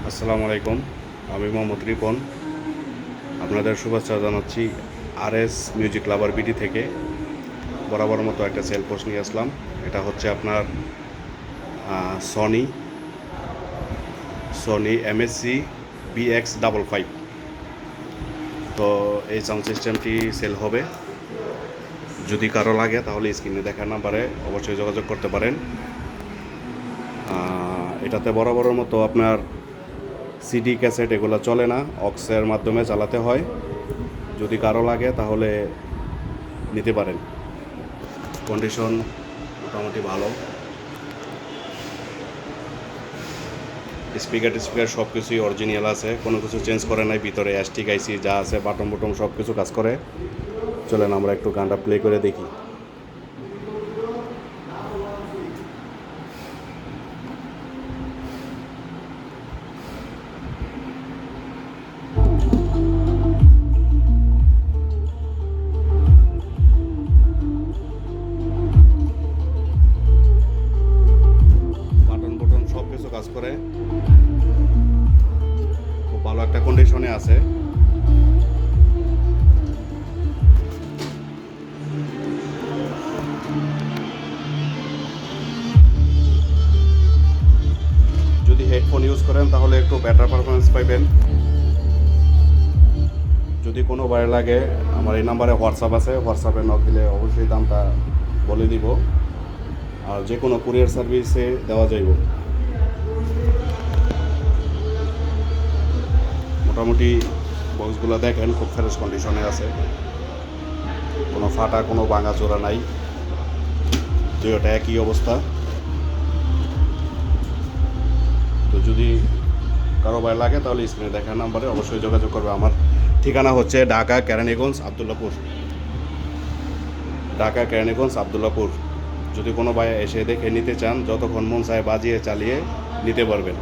আসসালামু আলাইকুম। আমি মোহাম্মদ রিপন। আপনাদের শুভেচ্ছা জানাচ্ছি RS মিউজিক লাভার বিডি থেকে। বরাবর মতো একটা সেল পোস্ট নিয়ে আসলাম। এটা হচ্ছে আপনার সনি সনি MSC BX55। তো এই সাউন্ড সিস্টেমটি সেল হবে। যদি কারো লাগে তাহলে স্ক্রিনে দেখা নাম্বারে অবশ্যই যোগাযোগ করতে পারেন। এটাতে বরাবরের মতো আপনার সিডি ক্যাসেট এগুলো চলে না, অক্সের মাধ্যমে চালাতে হয়। যদি কারো লাগে তাহলে নিতে পারেন। কন্ডিশন মোটামুটি ভালো। স্পিকার সব কিছুই অরিজিনাল আছে, কোনো কিছু চেঞ্জ করে নাই। ভিতরে অ্যাস্টিক আইসি যা আছে, বাটন বুটন সব কিছু কাজ করে। চলেন আমরা একটু গানটা প্লে করে দেখি। বাটন বুটন সব কিছু কাজ করে, খুব ভালো একটা কন্ডিশনে আছে। যদি হেডফোন ইউজ করেন তাহলে একটু বেটার পারফরমেন্স পাইবেন। যদি কোনো বাইরে লাগে আমার এই নাম্বারে হোয়াটসঅ্যাপ আছে, হোয়াটসঅ্যাপে নক দিলে অবশ্যই দামটা বলে দিব। আর যে কোনো কুরিয়ার সার্ভিসে দেওয়া যাইব। মোটামুটি বক্সগুলো দেখেন খুব ফ্রেশ কন্ডিশনে আছে, কোনো ফাটা কোনো ভাঙা চোরা নাই, দুইটা একই অবস্থা। তো যদি কারো ভাই লাগে তাহলে স্ক্রিনে দেখা নাম্বারে অবশ্যই যোগাযোগ করবে। আমার ঠিকানা হচ্ছে ঢাকা কেরানীগঞ্জ আবদুল্লাপুর। ঢাকা কেরানীগঞ্জ আবদুল্লাপুর। যদি কোনো ভাই এসে দেখে নিতে চান, যতক্ষণ মন চায় বাজিয়ে চালিয়ে নিতে পারবেন।